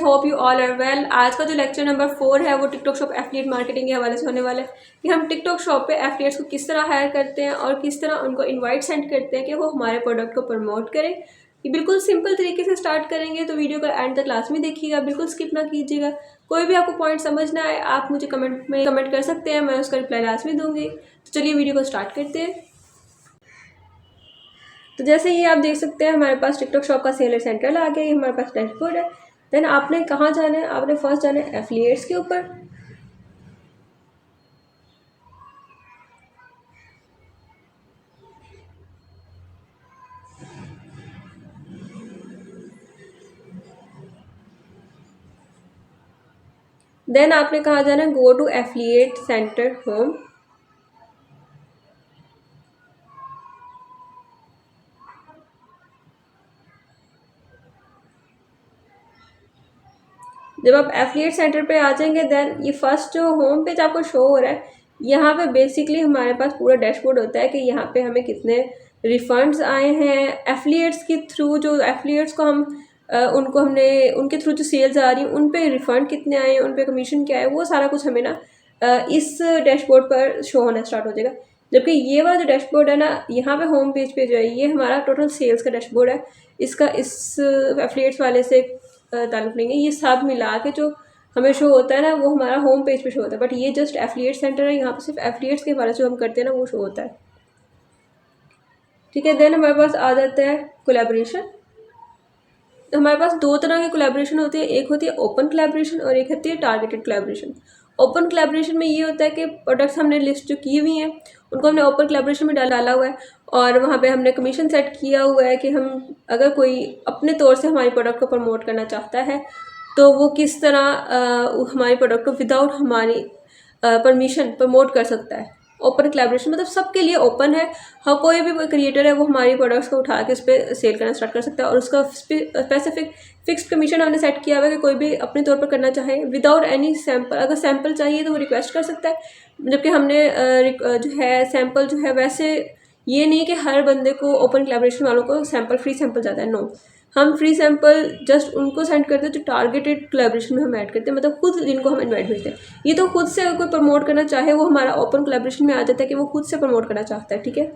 Hope you all are well. आज का जो लेक्चर नंबर 4 है वो टिकटॉक शॉप एफिलिएट मार्केटिंग के हवाले से होने वाला है कि हम टिकटॉक शॉप पे एफिलिएट्स को किस तरह हायर करते हैं और किस तरह उनको इनवाइट सेंड करते हैं कि वो हमारे प्रोडक्ट को प्रमोट करें। ये बिल्कुल सिंपल तरीके से स्टार्ट करेंगे, तो वीडियो का एंड तक क्लास में देखिएगा, बिल्कुल स्किप ना कीजिएगा। कोई भी आपको पॉइंट समझ ना आए आप मुझे कमेंट में कमेंट कर सकते हैं, मैं उसका रिप्लाई लास्ट में दूंगी। तो चलिए वीडियो को स्टार्ट करते हैं। तो जैसे ये आप देख सकते हैं हमारे पास टिकटॉक शॉप का सेलर सेंट्रल आ गया, ये हमारे पास डैशबोर्ड है। देन आपने कहाँ जाना है, आपने फर्स्ट जाना है एफिलिएट्स के ऊपर। देन आपने कहाँ जाना है, go to affiliate centre home. जब आप एफिलिएट सेंटर पे आ जाएंगे देन ये फर्स्ट जो होम पेज आपको शो हो रहा है, यहाँ पे बेसिकली हमारे पास पूरा डैशबोर्ड होता है कि यहाँ पे हमें कितने रिफंड्स आए हैं एफिलिएट्स के थ्रू। जो एफिलिएट्स को हम उनको हमने उनके थ्रू जो सेल्स आ रही हैं उन पे रिफंड कितने आए हैं, उन पे कमीशन क्या है, वो सारा कुछ हमें ना इस डैशबोर्ड पर शो होना स्टार्ट हो जाएगा। जबकि ये वाला जो डैशबोर्ड है ना, यहाँ पे होम पेज पे जो है ये हमारा टोटल सेल्स का डैशबोर्ड है। इसका इस एफिलिएट्स वाले से ताल्लुक़ नहीं है। ये सब मिला के जो हमें शो होता है ना वो हमारा होम पेज पे शो होता है, बट ये जस्ट एफिलिएट सेंटर है, यहाँ पे सिर्फ एफिलिएट्स के बारे जो हम करते हैं ना वो शो होता है। ठीक है, देन हमारे पास आ जाता है कोलैबोरेशन। तो हमारे पास दो तरह की कोलैबोरेशन होती है, एक होती है ओपन कोलैबोरेशन और एक होती है टारगेटेड कोलैबोरेशन। ओपन कोलैबोरेशन में ये होता है कि प्रोडक्ट्स हमने लिस्ट जो की हुई हैं उनको हमने ओपन कोलैबोरेशन में डाला हुआ है और वहाँ पे हमने कमीशन सेट किया हुआ है कि हम अगर कोई अपने तौर से हमारी प्रोडक्ट को प्रमोट करना चाहता है तो वो किस तरह हमारी प्रोडक्ट को विदाउट हमारी परमिशन प्रमोट कर सकता है। ओपन कोलैबोरेशन मतलब सबके लिए ओपन है। हाँ, कोई भी क्रिएटर है वो हमारी प्रोडक्ट्स को उठा के उस पर सेल करना स्टार्ट कर सकता है और उसका स्पेसिफिक फिक्स्ड कमीशन हमने सेट किया हुआ है कि कोई भी अपने तौर पर करना चाहे विदाउट एनी सैम्पल। अगर सैम्पल चाहिए तो वो रिक्वेस्ट कर सकता है, जबकि हमने जो है सैम्पल जो है वैसे ये नहीं कि हर बंदे को ओपन कोलैबोरेशन वालों को सैम्पल फ्री सैम्पल जाता है। नो, हम फ्री सैम्पल जस्ट उनको सेंड करते हैं जो टारगेटेड कोलैबोरेशन में हम ऐड करते हैं, मतलब खुद जिनको हम इनवाइट भेजते हैं। ये तो खुद से अगर कोई प्रमोट करना चाहे वो हमारा ओपन कोलैबोरेशन में आ जाता है कि वो खुद से प्रमोट करना चाहता है। ठीक है,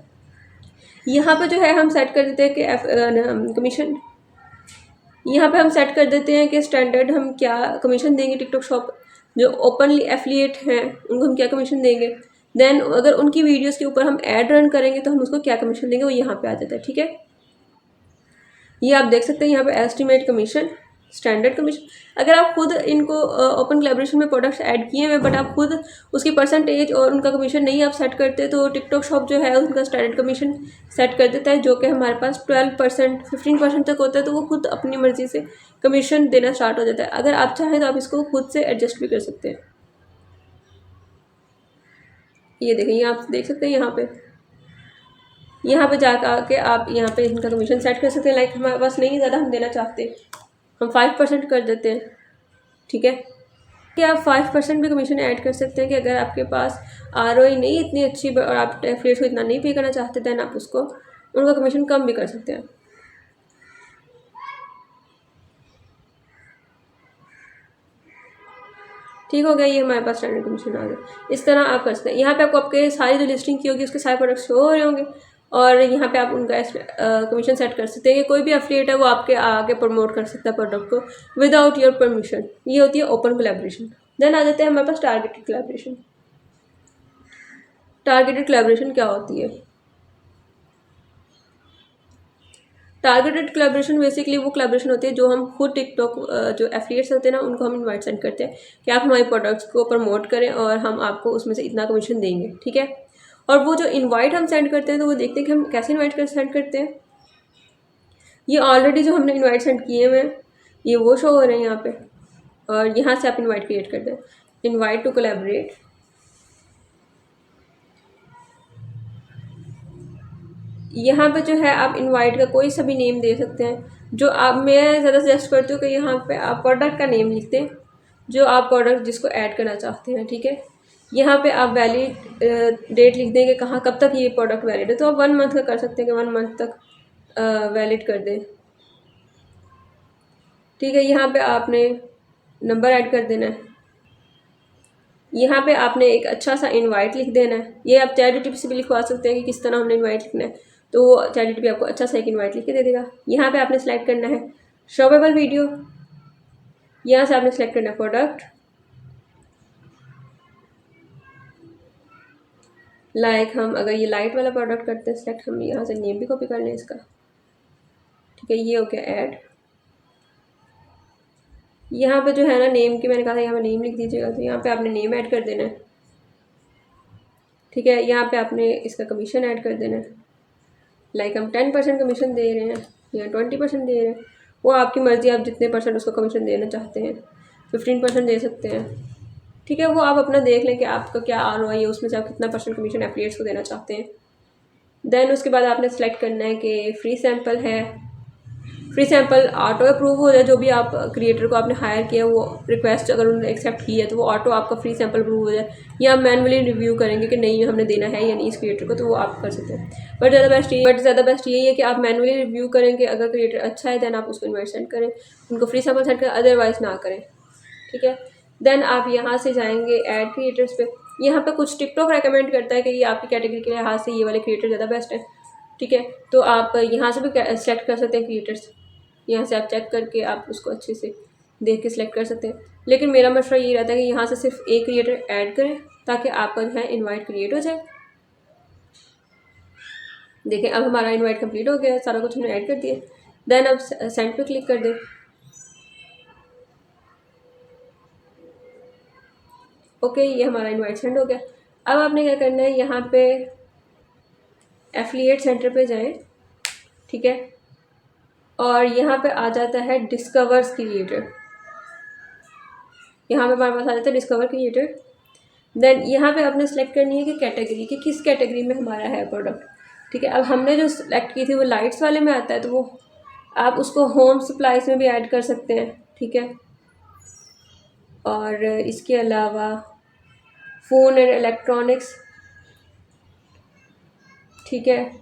यहाँ पे जो है हम सेट कर देते हैं कि कमीशन, यहाँ पे हम सेट कर देते हैं कि स्टैंडर्ड हम क्या कमीशन देंगे। टिकटॉक शॉप जो ओपनली एफिलिएट हैं उनको हम क्या कमीशन देंगे। देन अगर उनकी वीडियोस के ऊपर हम ऐड रन करेंगे तो हम उसको क्या कमीशन देंगे, वो यहाँ पे आ जाता है। ठीक है, ये आप देख सकते हैं यहाँ पे एस्टिमेट कमीशन, स्टैंडर्ड कमीशन। अगर आप खुद इनको ओपन कोलैबोरेशन में प्रोडक्ट्स ऐड किए हुए बट आप खुद उसकी परसेंटेज और उनका कमीशन नहीं आप सेट करते तो टिकटॉक शॉप जो है उनका स्टैंडर्ड कमीशन सेट कर देता है, जो कि हमारे पास 12% 15% तक होता है। तो वो खुद अपनी मर्ज़ी से कमीशन देना स्टार्ट हो जाता है। अगर आप चाहें तो आप इसको खुद से एडजस्ट भी कर सकते हैं। ये देखें, ये आप देख सकते हैं यहाँ पे जाकर आके आप यहाँ पे इनका कमीशन सेट कर सकते हैं। लाइक हमारे पास नहीं ज़्यादा हम देना चाहते, हम 5% कर देते हैं। ठीक है, कि आप 5% भी कमीशन ऐड कर सकते हैं कि अगर आपके पास ROI नहीं इतनी अच्छी और आप एफिलिएट्स को इतना नहीं पे करना चाहते दैन आप उसको उनका कमीशन कम भी कर सकते हैं। ठीक हो गया, ये हमारे पास स्टैंडर्ड कमीशन आ गया। इस तरह आप कर सकते हैं। यहाँ पे आपको आपके सारी जो लिस्टिंग की होगी उसके सारे प्रोडक्ट्स शो हो रहे होंगे और यहाँ पे आप उनका कमीशन सेट कर सकते हैं कि कोई भी एफिलिएट है वो आपके आगे प्रमोट कर सकता है प्रोडक्ट को विदाउट योर परमिशन। ये होती है ओपन कोलैबोरेशन। देन आ जाते हैं हमारे पास टारगेटेड कोलैबोरेशन। टारगेटेड कोलैबोरेशन क्या होती है? टारगेटेड कोलैबोरेशन बेसिकली वो कोलैबोरेशन होती है जो हम खुद टिकटॉक जो एफिलिएट्स होते हैं ना उनको हम इनवाइट सेंड करते हैं कि आप हमारे प्रोडक्ट्स को प्रमोट करें और हम आपको उसमें से इतना कमीशन देंगे। ठीक है, और वो जो इनवाइट हम सेंड करते हैं तो वो देखते हैं कि हम कैसे इनवाइट कर सेंड करते हैं। ये ऑलरेडी जो हमने इनवाइट सेंड किए हुए हैं ये वो शो हो रहे हैं यहाँ पे, और यहाँ से आप इनवाइट क्रिएट करते हैं, इनवाइट टू कोलैबोरेट। यहाँ पे जो है आप इनवाइट का कोई सा भी नेम दे सकते हैं। जो आप मैं ज़्यादा सजेस्ट करती हूँ कि यहाँ पे आप प्रोडक्ट का नेम लिखते हैं जो आप प्रोडक्ट जिसको ऐड करना चाहते हैं। ठीक है, यहाँ पे आप वैलिड डेट लिख देंगे कहाँ कब तक ये प्रोडक्ट वैलिड है, तो आप 1 मंथ का कर सकते हैं कि 1 मंथ तक वैलिड कर दें। ठीक है, यहाँ पे आपने नंबर ऐड कर देना है। यहाँ पे आपने एक अच्छा सा इनवाइट लिख देना है। ये आप चैट से भी लिखवा सकते हैं कि किस तरह हमने इनवाइट लिखना है, तो वो चैट आपको अच्छा सा एक इनवाइट लिख के दे देगा। यहाँ पे आपने सेलेक्ट करना है शॉपेबल वीडियो, यहाँ से आपने सेलेक्ट करना है प्रोडक्ट, लाइक हम अगर ये लाइट वाला प्रोडक्ट करते हैं सेलेक्ट, हम यहाँ से नेम भी कॉपी कर लें इसका, ठीक है। ये हो गया ऐड। यहाँ पे जो है ना नेम की मैंने कहा था यहाँ पे नेम लिख दीजिएगा, तो यहाँ पे आपने नेम ऐड कर देना है, ठीक है। यहाँ पे आपने इसका कमीशन ऐड कर देना है, लाइक हम 10% कमीशन दे रहे हैं या 20% दे रहे हैं, वो आपकी मर्ज़ी, आप जितने परसेंट उसको कमीशन देना चाहते हैं, 15% दे सकते हैं, ठीक है। वो आप अपना देख लें कि आपका क्या ROI है, उसमें से आप कितना परसेंट कमीशन एफिलिएट्स को देना चाहते हैं। देन उसके बाद आपने सेलेक्ट करना है कि फ्री सैम्पल है, फ्री सैम्पल ऑटो अप्रूव हो जाए, जो भी आप क्रिएटर को आपने हायर किया वो रिक्वेस्ट अगर उन्होंने एक्सेप्ट की है तो वो ऑटो आपका फ्री सैम्पल अप्रूव हो जाए, या आप मैनुअली रिव्यू करेंगे कि नहीं हमने देना है या नहीं इस क्रिएटर को, तो वो आप कर सकते हैं। बट ज़्यादा बेस्ट यही है कि आप मैनुअली रिव्यू करेंगे, अगर क्रिएटर अच्छा है देन आप उसको इन्वाइट सेंड करें, उनको फ्री सैम्पल सेंड करें, अदरवाइज ना करें, ठीक है। देन आप यहाँ से जाएंगे ऐड क्रिएटर्स पे। यहाँ पे कुछ टिकटॉक रेकमेंड करता है कि ये आपकी कैटेगरी के लिहाज से ये वाले क्रिएटर ज़्यादा बेस्ट है, ठीक है। तो आप यहाँ से भी सेलेक्ट कर सकते हैं क्रिएटर्स, यहाँ से आप चेक करके आप उसको अच्छे से देख के सिलेक्ट कर सकते हैं। लेकिन मेरा मशवरा ये रहता है कि यहाँ से सिर्फ एक क्रिएटर ऐड करें ताकि आपका जो है इनवाइट क्रिएट हो जाए। देखें अब हमारा इनवाइट कंप्लीट हो गया, सारा कुछ हमने ऐड कर दिया। देन अब सेंड पे क्लिक कर दें। ओके, ये हमारा इनवाइट सेंड हो गया। अब आपने क्या करना है, यहाँ पे एफिलिएट सेंटर पे जाएं, ठीक है, और यहाँ पे आ जाता है डिस्कवर्स क्रिएटर। यहाँ पे हमारे पास आ जाता है डिस्कवर क्रिएटर। देन यहाँ पे आपने सेलेक्ट करनी है कि कैटेगरी, कि किस कैटेगरी में हमारा है प्रोडक्ट, ठीक है। अब हमने जो सेलेक्ट की थी वो लाइट्स वाले में आता है, तो वो आप उसको होम सप्लाईज में भी ऐड कर सकते हैं, ठीक है। और इसके अलावा फ़ोन एंड इलेक्ट्रॉनिक्स, ठीक है।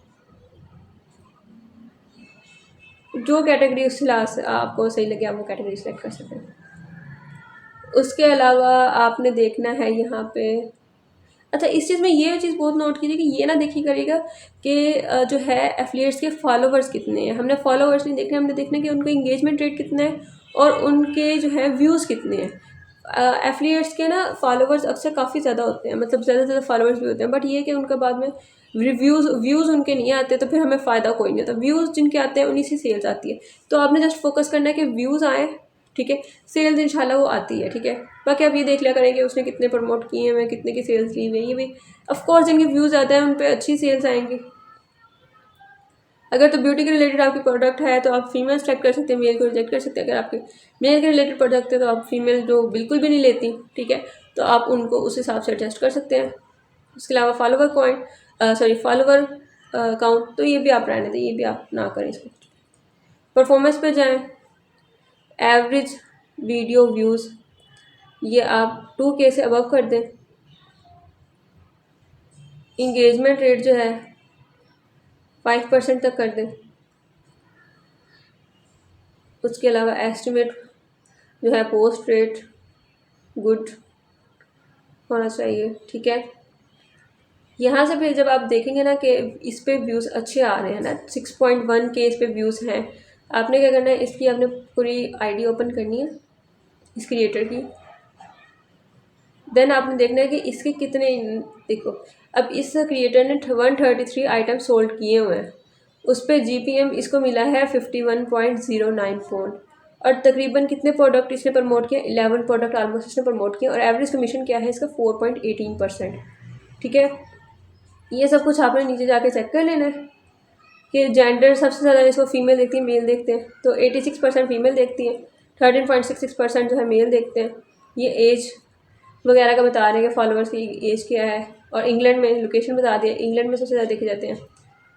जो कैटेगरी उस लिहाज से आपको सही लगे आप वो कैटेगरी सेलेक्ट कर सकते हैं। उसके अलावा आपने देखना है यहाँ पे, अच्छा इस चीज़ में ये चीज़ बहुत नोट कीजिए कि ये ना देखी करिएगा कि जो है एफिलिएट्स के फॉलोवर्स कितने हैं। हमने फॉलोवर्स नहीं देखने, हमने देखना कि उनका इंगेजमेंट रेट कितना है और उनके जो है व्यूज़ कितने हैं। एफिलिएट्स के ना फॉलोवर्स अक्सर काफ़ी ज़्यादा होते हैं, मतलब ज़्यादा से ज़्यादा फॉलोवर्स भी होते हैं, बट ये कि उनका बाद में व्यूज़ उनके नहीं आते, तो फिर हमें फ़ायदा कोई नहीं होता। व्यूज़ जिनके आते हैं उन्हीं से सेल्स आती है, तो आपने जस्ट फोकस करना है कि व्यूज़ आए, ठीक है। सेल्स इंशाल्लाह वो आती है, ठीक है। बाकी आप ये देख लिया करें कि उसने कितने प्रमोट किए हैं, कितने की सेल्स ली हुई है, ये भी ऑफकोर्स जिनके व्यूज़ आते हैं उन पर अच्छी सेल्स आएंगी। अगर तो ब्यूटी के रिलेटेड आपकी प्रोडक्ट है तो आप फीमेल सेलेक्ट कर सकते हैं, मेल को रिजेक्ट कर सकते हैं। अगर आपके मेल के रिलेटेड प्रोडक्ट है तो आप फीमेल जो बिल्कुल भी नहीं लेती, ठीक है, तो आप उनको उस हिसाब से एडजस्ट कर सकते हैं। उसके अलावा फॉलोवर काउंट, तो ये भी आप रहने दें, ये भी आप ना करें इसको। परफॉर्मेंस पे जाएँ, एवरेज वीडियो व्यूज़ ये आप 2K से अबव कर दें। इंगेजमेंट रेट जो है 5% तक कर दें। उसके अलावा एस्टिमेट जो है पोस्ट रेट गुड होना चाहिए, ठीक है। यहाँ से फिर जब आप देखेंगे ना कि इस पे व्यूज़ अच्छे आ रहे हैं ना, 6.1K इस पे व्यूज़ हैं, आपने क्या करना है, इसकी आपने पूरी आईडी ओपन करनी है इस क्रिएटर की। देन आपने देखना है कि इसके कितने, देखो अब इस क्रिएटर ने 133 आइटम सोल्ड किए हुए हैं, उस पर GPM इसको मिला है 51.09 पॉइंट, और तकरीबन कितने प्रोडक्ट इसने प्रमोट किया, 11 प्रोडक्ट ऑलमोस्ट इसने प्रमोट किया, और एवरेज कमीशन क्या है इसका 4.18%, ठीक है। ये सब कुछ आपने नीचे जाके चेक कर लेना है कि जेंडर सबसे ज़्यादा इसको फीमेल देखती है, मेल देखते हैं, तो 86% फीमेल देखती है, 13.66% जो है मेल देखते हैं। ये एज वगैरह का बता रहे हैं कि फॉलोअर्स की एज क्या है, और इंग्लैंड में लोकेशन बता दिया, इंग्लैंड में सबसे ज़्यादा देखे जाते हैं।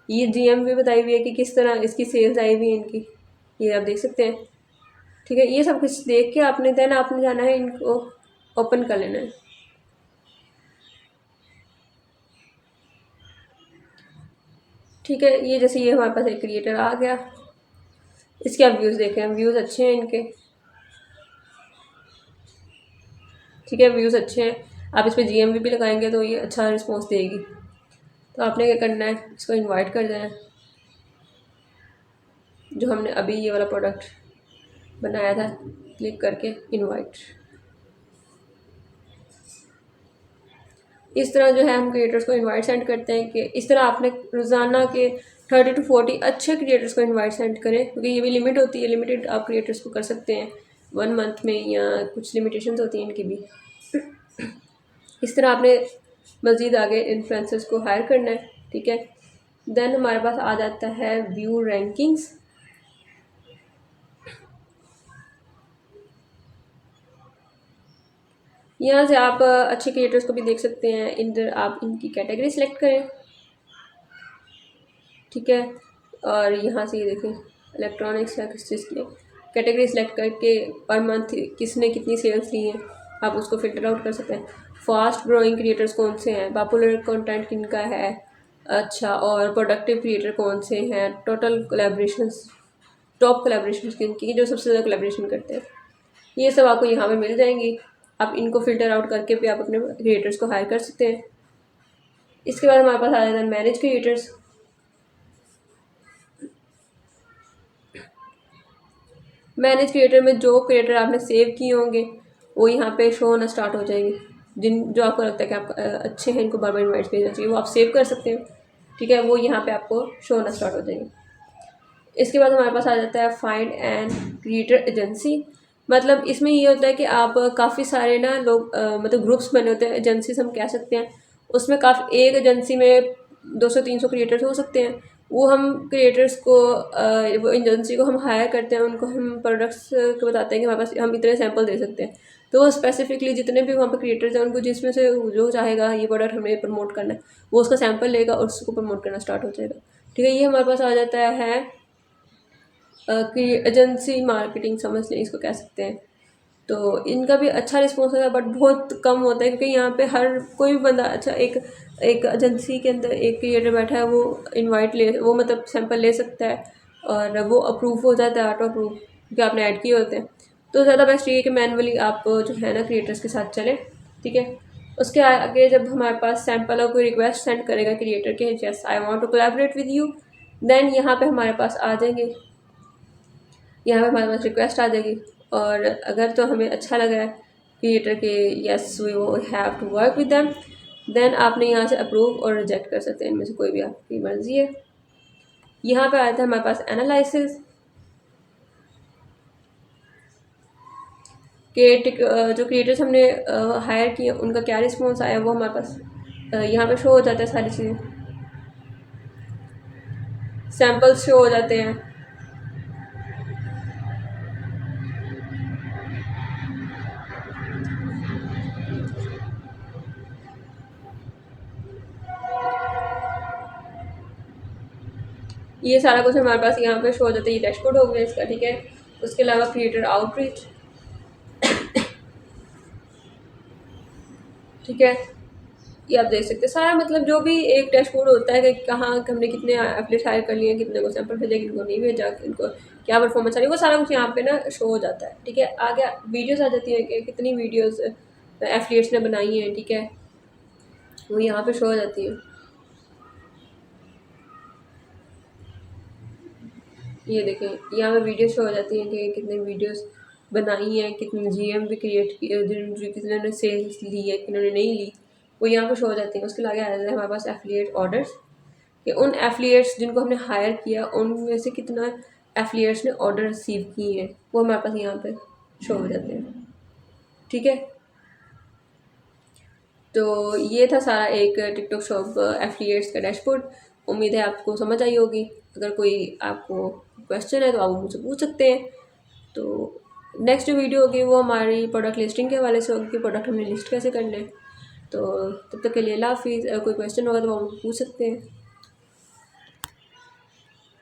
ये GM भी बताई हुई है कि किस तरह इसकी सेल्स आई हुई है इनकी, ये आप देख सकते हैं, ठीक है। ये सब कुछ देख के आपने देन आपने जाना है, इनको ओपन कर लेना है, ठीक है। ये जैसे ये हमारे पास एक क्रिएटर आ गया, इसके आप व्यूज़ देखें, व्यूज़ अच्छे हैं इनके, ठीक है, व्यूज़ अच्छे हैं, आप इस पर GMV भी लगाएंगे तो ये अच्छा रिस्पॉन्स देगी। तो आपने क्या करना है, इसको इनवाइट कर देना है, जो हमने अभी ये वाला प्रोडक्ट बनाया था, क्लिक करके इनवाइट। इस तरह जो है हम क्रिएटर्स को इनवाइट सेंड करते हैं कि इस तरह आपने रोज़ाना के 30 to 40 अच्छे क्रिएटर्स को इनवाइट सेंड करें, क्योंकि ये भी लिमिट होती है, लिमिटेड आप क्रिएटर्स को कर सकते हैं 1 मंथ में, या कुछ लिमिटेशंस होती हैं इनकी भी। इस तरह आपने मज़ीद आगे इन्फ्लुएंसर्स को हायर करना है, ठीक है। देन हमारे पास आ जाता है व्यू रैंकिंग्स। यहाँ से आप अच्छे क्रिएटर्स को भी देख सकते हैं, इधर आप इनकी कैटेगरी सेलेक्ट करें, ठीक है। और यहाँ से ये देखें इलेक्ट्रॉनिक्स या किस चीज़ की कैटेगरी सेलेक्ट करके पर मंथ किसने कितनी सेल्स ली हैं आप उसको फ़िल्टर आउट कर सकते हैं। फास्ट ग्रोइंग क्रिएटर्स कौन से हैं, पॉपुलर कंटेंट किनका है, अच्छा, और प्रोडक्टिव क्रिएटर कौन से हैं, टोटल कोलैबोरेशंस, टॉप कोलैबोरेशंस किनकी, जो सबसे ज़्यादा कोलैबोरेशन करते हैं, ये सब आपको यहाँ पे मिल जाएंगी। आप इनको फ़िल्टर आउट करके भी आप अपने क्रिएटर्स को हायर कर सकते हैं। इसके बाद हमारे पास आ जाता है मैनेज क्रिएटर्स। मैनेज क्रिएटर में जो क्रिएटर आपने सेव किए होंगे वो यहाँ पे शो होना स्टार्ट हो जाएंगे, जो आपको लगता है कि आप अच्छे हैं, इनको बार बार इन्वाइट भेजना चाहिए, वो आप सेव कर सकते हैं, ठीक है। वो यहाँ पे आपको शो होना स्टार्ट हो जाएंगे। इसके बाद हमारे पास आ जाता है फाइंड एंड क्रिएटर एजेंसी। मतलब इसमें ये होता है कि आप काफ़ी सारे ना लोग मतलब ग्रुप्स बने होते हैं, एजेंसीज हम कह सकते हैं, उसमें काफ़ी एक एजेंसी में 200-300 क्रिएटर्स हो सकते हैं। वो हम क्रिएटर्स को वो एजेंसी को हम हायर करते हैं, उनको हम प्रोडक्ट्स को बताते हैं कि हमारे पास हम इतने सैंपल दे सकते हैं, तो वो स्पेसिफिकली जितने भी वहाँ पर क्रिएटर्स हैं उनको जिसमें से जो चाहेगा ये प्रोडक्ट हमें प्रमोट करना है वो उसका सैंपल लेगा और उसको प्रमोट करना स्टार्ट हो जाएगा, ठीक है। ये हमारे पास आ जाता है कि एजेंसी मार्केटिंग समझ लें, इसको कह सकते हैं। तो इनका भी अच्छा रिस्पॉन्स होता है, बट बहुत कम होता है, क्योंकि यहाँ पे हर कोई भी बंदा, अच्छा, एक एक एजेंसी के अंदर एक क्रिएटर बैठा है, वो इनवाइट ले, वो मतलब सैंपल ले सकता है और वो अप्रूव हो जाता है, ऑटो अप्रूव, क्योंकि आपने ऐड किए होते हैं। तो ज़्यादा बेस्ट ये है कि मैनुअली आप जो है ना क्रिएटर्स के साथ चलें, ठीक है। उसके आगे जब हमारे पास सैंपल और कोई रिक्वेस्ट सेंड करेगा क्रिएटर के, yes I want to collaborate with you, then यहाँ पे हमारे पास आ जाएंगे, यहाँ पे हमारे पास रिक्वेस्ट आ जाएगी। और अगर तो हमें अच्छा लग रहा है क्रिएटर के, yes we have to work with them, then आपने यहाँ से अप्रूव और रिजेक्ट कर सकते हैं, इनमें से कोई भी आपकी मर्जी है। यहाँ पे आता है हमारे पास एनालिसिस के जो क्रिएटर्स हमने हायर किए उनका क्या रिस्पॉन्स आया, वो हमारे पास यहाँ पे शो हो जाता है, सारी चीज़ें सैम्पल्स शो हो जाते हैं। ये सारा कुछ हमारे पास यहाँ पे शो हो जाता है, ये डैशबोर्ड हो गया इसका, ठीक है। उसके अलावा क्रिएटर आउटरीच, ठीक है, ये आप देख सकते हैं सारा, मतलब जो भी एक डैशबोर्ड होता है कि कहाँ हमने कितने एफिलिएट हायर कर लिए, कितने को सैंपल भेजा, किनको नहीं भेजा, इनको क्या परफॉर्मेंस आ रही है, वो सारा कुछ यहाँ पे ना शो हो जाता है, ठीक है। आगे वीडियोस आ जाती है कि कितनी वीडियोस एफिलिएट्स ने बनाई हैं, ठीक है, वो यहाँ पे शो हो जाती है। ये देखें यहाँ पे वीडियो शो हो जाती हैं कि कितने वीडियोस बनाई हैं, कितने GMV क्रिएट किए, कितने ने सेल्स ली है, किन्होंने नहीं ली, वो यहाँ पे शो हो जाती हैं। उसके आगे आ जाता है हमारे पास एफिलिएट ऑर्डर्स, कि उन एफिलिएट्स जिनको हमने हायर किया उनमें से कितना एफिलिएट्स ने ऑर्डर रिसीव किए हैं, वो हमारे पास यहाँ पे शो हो जाते हैं, ठीक है। तो ये था सारा एक टिकटॉक शॉप एफिलिएट्स का डैशबोर्ड। उम्मीद है आपको समझ आई होगी। अगर कोई आपको क्वेश्चन है तो आप मुझसे पूछ सकते हैं। तो नेक्स्ट जो वीडियो होगी वो हमारी प्रोडक्ट लिस्टिंग के हवाले से होगी कि प्रोडक्ट हमने लिस्ट कैसे करना है। तो तब तक के लिए अल्लाह हाफिज़। अगर कोई क्वेश्चन होगा तो आप पूछ सकते हैं।